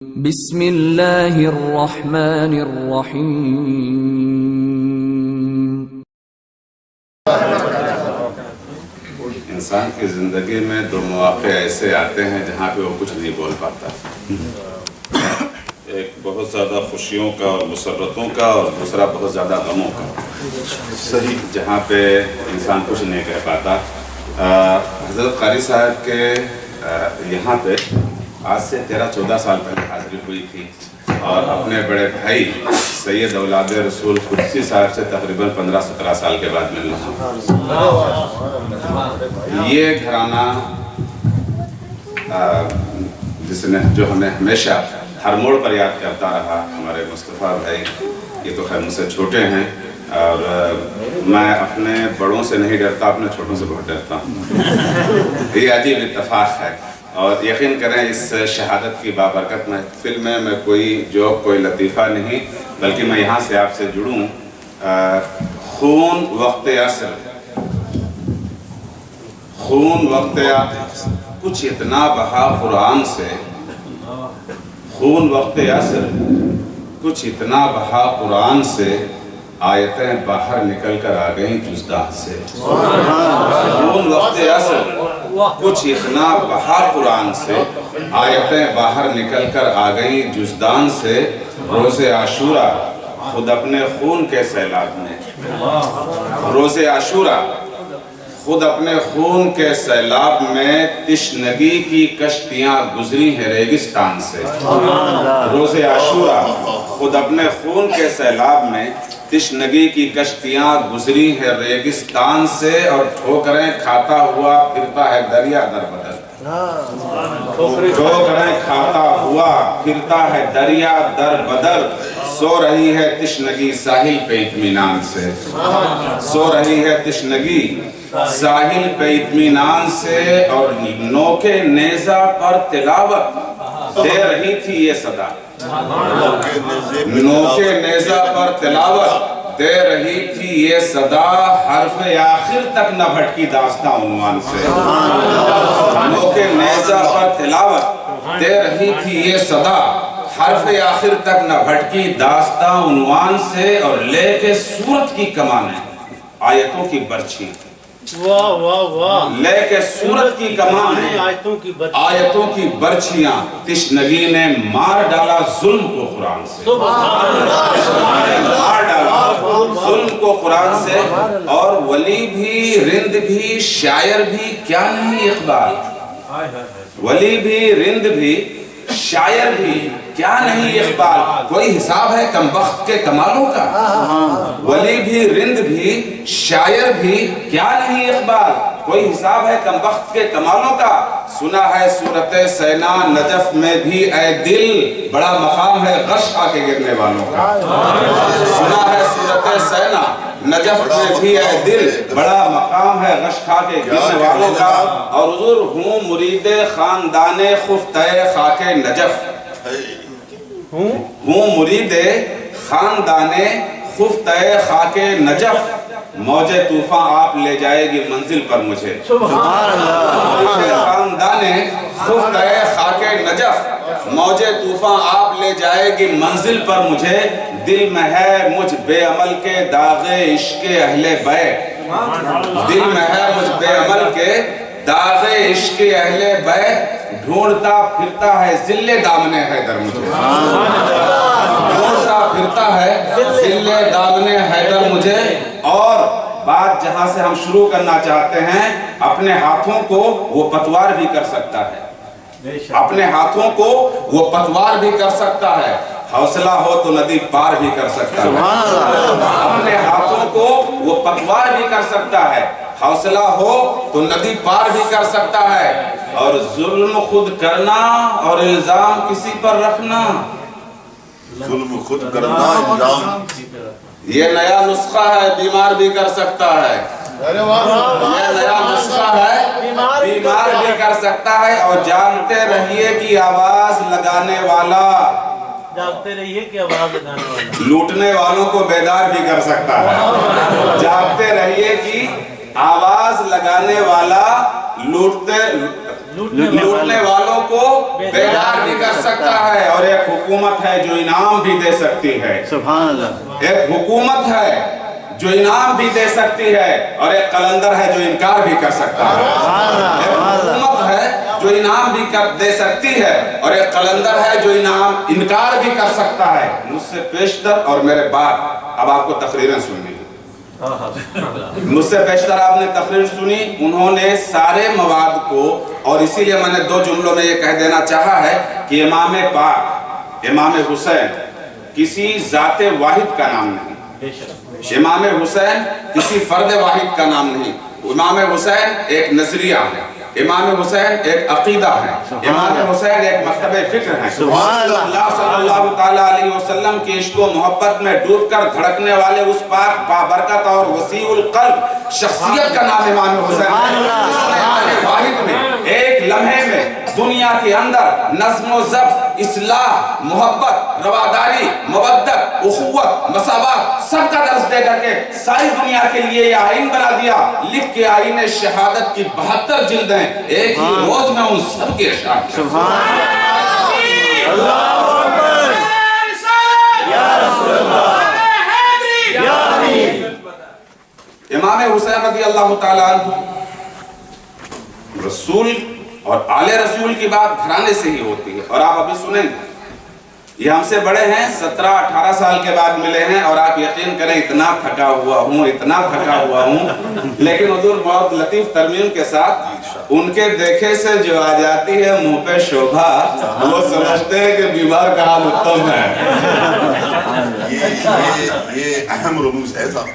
بسم اللہ الرحمن الرحیم۔ انسان کی زندگی میں دو مواقع ایسے آتے ہیں جہاں پہ وہ کچھ نہیں بول پاتا، ایک بہت زیادہ خوشیوں کا اور مسرتوں کا، اور دوسرا بہت زیادہ غموں کا، جہاں پہ انسان کچھ نہیں کہہ پاتا۔ حضرت قاری صاحب کے یہاں پہ آج سے 13-14 سال پہلے حاضری ہوئی تھی، اور اپنے بڑے بھائی سید اولاد رسول قدسی صاحب سے تقریباً 15-17 سال کے بعد مل رہا ہوں۔ یہ گھرانہ جو ہمیں ہمیشہ ہر موڑ پر یاد کرتا رہا، ہمارے مصطفیٰ بھائی، یہ تو خیر مجھ سے چھوٹے ہیں، اور میں اپنے بڑوں سے نہیں ڈرتا، اپنے چھوٹوں سے بہت ڈرتا ہوں۔ یہ عجیب اتفاق ہے، اور یقین کریں اس شہادت کی بابرکت محفل میں کوئی جوک، کوئی لطیفہ نہیں، بلکہ میں یہاں سے آپ سے جڑوں۔ خون وقت عصر، خون وقت عصر، کچھ اتنا بہا قرآن سے، خون وقت عصر، کچھ اتنا بہا قرآن سے، آیتیں باہر نکل کر آ گئیں جزدان سے۔ خون وقت عصر، کچھ اتنا بہا قرآن سے، آیتیں باہر نکل کر آ گئیں جزدان سے۔ روز عاشورہ خود اپنے خون کے سیلاب میں، روز عاشورہ خود اپنے خون کے سیلاب میں، تشنگی کی کشتیاں گزری ہیں ریگستان سے۔ روز عاشورہ خود اپنے خون کے سیلاب میں، تشنگی کی کشتیاں گزری ہیں ریگستان سے، اور ٹھوکریں کھاتا ہوا پھرتا ہے دریا در بدر۔ ٹھوکریں کھاتا ہوا پھرتا ہے دریا در بدر، سو رہی ہے تشنگی ساحل پہ اطمینان سے، سو رہی ہے تشنگی ساحل پہ اطمینان سے، اور نوکے نیزہ پر تلاوت دے رہی تھی یہ صدا، نوکے نیزہ پر تلاوت دے رہی تھی یہ صدا، حرف آخر تک نہ بھٹکی داستاں عنوان سے، نوکے نیزہ پر تلاوت دے رہی تھی یہ صدا، حرف آخر تک نہ بھٹکی داستاں عنوان سے، اور لے کے سورت کی کمانیں آیتوں کی برچھی، لے کے سورت کی کمانیں آیتوں کی برچیاں، تشنگی نے مار ڈالا ظلم کو قرآن سے، مار ڈالا ظلم کو قرآن سے۔ اور ولی بھی، رند بھی، شاعر بھی، کیا نہیں اقبال، ولی بھی، رند بھی، شاعر بھی، کیا نہیں اقبال، کوئی حساب ہے کم بخت کے کمالوں کا، ولی بھی، رند بھی، شاعر بھی، کیا نہیں اقبال، کوئی حساب ہے کم بخت کے کمالوں کا۔ سنا ہے صورت سینا نجف میں بھی اے دل، بڑا مقام ہے غش آ کے گرنے والوں کا، سنا ہے صورت سینا نجف میں بھی اے دل، بڑا مقام ہے غش کھا کے گرنے والوں کا۔ اور حضور ہوں مرید خاندان خفتہ خاک نجف، ہوں مرید خاندان خفتہ خاک نجف، موج طوفان آپ لے جائے گی منزل پر مجھے، مرید خاندان خفتہ خاک نجف، موج طوفان آپ لے جائے گی منزل پر مجھے، دل میں ہے مجھ بے عمل کے داغ عشق اہل بیت، دل میں ہے مجھ بے عمل کے داغ عشق اہل بیت، ڈھونڈتا پھرتا ہے ذل دامن حیدر مجھے، ڈھونڈتا پھرتا ہے ذل دامن حیدر مجھے۔ اور بات جہاں سے ہم شروع کرنا چاہتے ہیں، اپنے ہاتھوں کو وہ پتوار بھی کر سکتا ہے، اپنے ہاتھوں کو وہ پتوار بھی کر سکتا ہے، حوصلہ ہو تو ندی پار بھی کر سکتا ہے، اپنے ہاتھوں کو وہ پتوار بھی کر سکتا ہے، حوصلہ ہو تو ندی پار بھی کر سکتا ہے، اور ظلم خود کرنا اور الزام کسی پر رکھنا، ظلم خود کرنا، الزام یہ نیا نسخہ ہے، بیمار بھی کر سکتا ہے، یہ نیا نسخہ ہے، بیمار بھی کر سکتا ہے۔ اور جانتے رہیے کہ آواز لگانے والا، جاگتے رہیے کہ آواز لگانے والا لوٹنے والوں کو بیدار بھی کر سکتا ہے، جاگتے رہیے کہ آواز لگانے والا लूटने वालों को बेदार भी कर सकता है, और एक हुकूमत है जो इनाम भी दे सकती है। सुभान अल्लाह। एक हुकूमत है जो इनाम भी दे सकती है, और एक कलंदर है जो इनकार भी कर सकता है। एक हुकूमत है जो इनाम भी दे सकती है, और एक कलंदर है जो इनकार भी कर सकता है। मुझसे पेशतर और मेरे बाद अब आपको तकरीरें सुननी है। मुझसे पेशतर आपने तकरीर सुनी, उन्होंने सारे मवाद को, और इसीलिए मैंने 2 जुमलों में ये कह देना चाहा है कि इमाम पाक इमाम हुसैन किसी जाते वाहिद का नाम नहीं, इमाम हुसैन किसी फर्द वाहिद का नाम नहीं। इमाम हुसैन एक नजरिया है, इमाम हुसैन एक अकीदा है, इमाम हुसैन एक मकतबे फिक्र है। अल्लाह सल्लल्लाहु ताला अलैहि वसल्लम के इश्क व मोहब्बत में डूबकर धड़कने वाले उस पाक बाबरकत और वसीउल कल्ब शख्सियत का नाम इमाम हुसैन है। वाहिद में एक लम्हे में दुनिया के अंदर नज़्म ज़ब्त, इस्लाह, मोहब्बत, रवादारी, मवद्दत, उखुवत, मसावत सबका दर्स दे करके सारी दुनिया के लिए ये आइन बना दिया। लिख के आइन शहादत की 72 जिल्दें एक ही रोज में उन सब के इरशाद किया। सुभान अल्लाह अकबर। या रसूल अल्लाह, या अमीन। इमाम हुसैन रज़ी अल्लाह ताला अन्हु, रसूल और आले रसूल की बात घराने से ही होती है। और आप अभी सुनेंगे, ये हमसे बड़े हैं, 17-18 साल के बाद मिले हैं, और आप यकीन करें इतना थका हुआ हूँ, इतना थका हुआ हूँ, लेकिन हुजूर बहुत लतीफ तरमीम के साथ उनके देखे से जो आ जाती है मुंह पे शोभा, वो समझते हैं कि बीमार का हाल उत्तम है। ये अहम रमूज है साहब।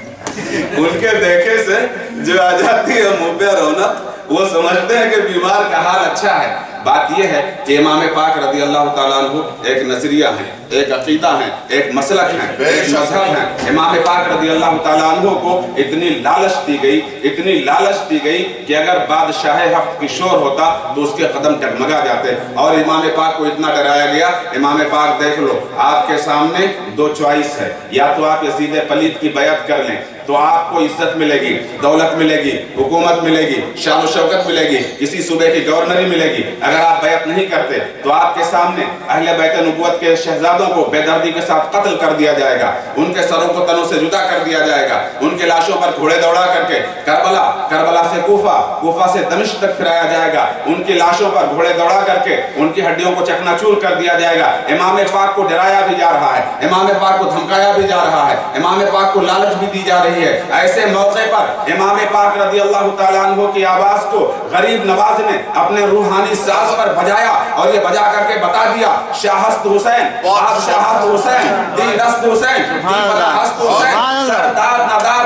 उनके देखे से जो आ जाती है मुंह पे रौनक, वो समझते हैं कि बीमार का हाल अच्छा है। बात यह है कि इमाम पाक रज़ी अल्लाह ताला अन्हु एक नजरिया है, एक अकीदा है, एक मसलक है, एक मजहब है। इमाम पाक रज़ी अल्लाह ताला अन्हु को इतनी लालच दी गई, इतनी लालच दी गई कि अगर बादशाह हफ्त की शोर होता तो उसके कदम टगमगा जाते। और इमाम पाक को इतना डराया गया, इमाम पाक देख लो, आपके सामने 2 चॉइस है, या तो आप यजीद पलीद की बैअत कर लें तो आपको इज्जत मिलेगी, दौलत मिलेगी, हुकूमत मिलेगी, शान शौकत मिलेगी, किसी सूबे की गवर्नरी मिलेगी। अगर आप बैअत नहीं करते तो आपके सामने अहले बैत नबुव्वत के शहजादों को बेदर्दी के साथ कत्ल कर दिया जाएगा, उनके सरों को तनों से जुदा कर दिया जाएगा, उनके लाशों पर घोड़े दौड़ा करके करबला से कूफा से दमिश्क तक फिराया जाएगा, उनकी लाशों पर घोड़े दौड़ा करके उनकी हड्डियों को चकनाचूर कर दिया जाएगा। इमाम पाक को डराया भी जा रहा है, इमाम पाक को धमकाया भी जा रहा है, इमाम पाक को लालच भी दी जा रही है। ऐसे मौके पर इमाम पाक रज़ी अल्लाह ताला अन्हु की आवाज को गरीब नवाज ने अपने रूहानी साज पर बजाया, और ये बजा करके बता दिया, शाहस्त हुसैन, बादशाहत हुसैन, दीनस्त हुसैन, दीनस्त हुसैन, सरदार नदाब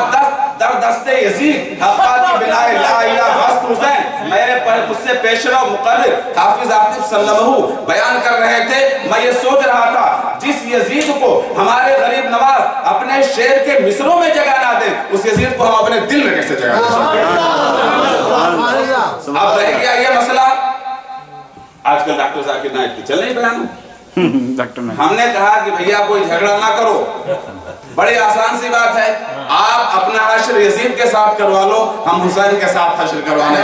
दर दस्ते यजीद, हक़ाती बिनाए ला इलाहा हस्त हुसैन। मेरे पर मुझसे पेशरा मुक़र्रिर हाफिज आतिफ सल्लल्लाहु बयान कर रहे थे, मैं ये सोच रहा था जिस यजीद को हमारे गरीब नवाज अपने शेर के मिसरों में जगह ना दे, उस यजीद को हम अपने दिल में कैसे जगह दे सकते हैं। अब रह गया ये मसला, आजकल डॉक्टर जाकिर नाइक की चल नहीं बयान, हमने कहा कि भैया कोई झगड़ा ना करो, बड़ी आसान सी बात है, आप अपना हश्र यजीद के साथ करवा लो, हम हुसैन के साथ हश्र करवाने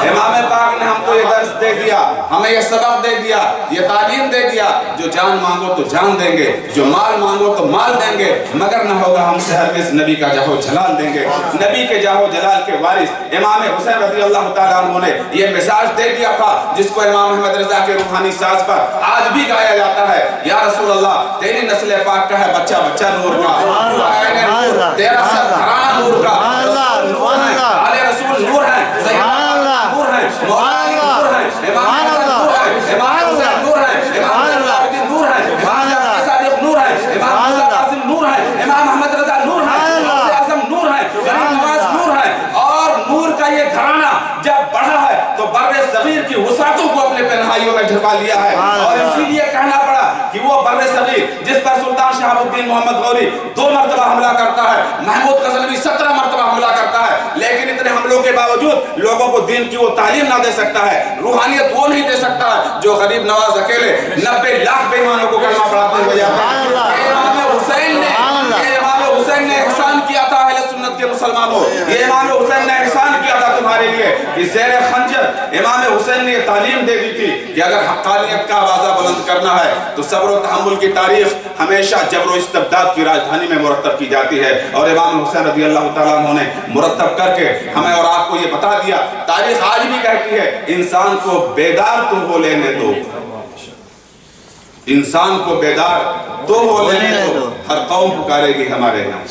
इमाम पाक ने हमको ये दर्स दे दिया, हमें ये सबक दे दिया, ये तालीम दे दिया, जो जान मांगो तो जान देंगे, जो माल मांगो तो माल देंगे, मगर न होगा हमसे हरगिज़ नबी का जाहो जलाल देंगे। नबी के जाहो जलाल के वारिस इमाम हुसैन रज़ी अल्लाह ताला अन्हु ने ये मिजाज दे दिया था, जिसको इमाम अहमद रज़ा के रूहानी साज पर आज भी गाया जाता है, या रसूल अल्लाह तेरी नस्ल पाक का है बच्चा बच्चा नूर का, तेरा सब घराना नूर का, आले रसूल नूर है, नूर है, नूर है, इमाम हसन नूर है, इमाम हुसैन नूर है, इमाम अब्दुल नूर है, इमाम जाफर सादिक नूर है, इमाम मूसा कासिम नूर है, इमाम अहमद रज़ा नूर है, गौसे आज़म नूर है, गरीब नवाज नूर है। और नूर का ये घराना जब बढ़ा है तो बर्रे सगीर की वसातों को अपने पहनाइयों में ढका लिया है, और इसीलिए कहना पड़ा कि वो बर्रे सगीर जिस पर सुल्तान शहाबुद्दीन मोहम्मद गौरी 2 मरतबा हमला करता है, महमूद गजनवी 17 मरतबा हमला करता है, लेकिन इतने हमलों के बावजूद लोगों को दीन की वो तालीम ना दे सकता है, रूहानियत वो नहीं दे सकता है जो गरीब नवाज अकेले 90 लाख बेईमानों को कलमा पढ़ाते हुए जाते हैं। इमाम हुसैन ने एहसान किया था अहले सुन्नत के मुसलमानों, ये इमाम हुसैन ने एहसान किया था तुम्हारे ہمارے لیے کہ زیر خنجر امام حسین نے یہ تعلیم دے دی تھی کہ اگر حقانیت کا آوازہ بلند کرنا ہے تو صبر و تحمل کی تاریخ ہمیشہ جبر و استبداد کی راجدھانی میں مرتب کی جاتی ہے، اور امام حسین رضی اللہ تعالیٰ عنہ نے مرتب کر کے ہمیں اور آپ کو یہ بتا دیا۔ تاریخ آج بھی کہتی ہے انسان کو بیدار تو ہو لینے دو، انسان کو بیدار تو ہو لینے دو، ہر قوم پکارے گی ہمارے یہاں۔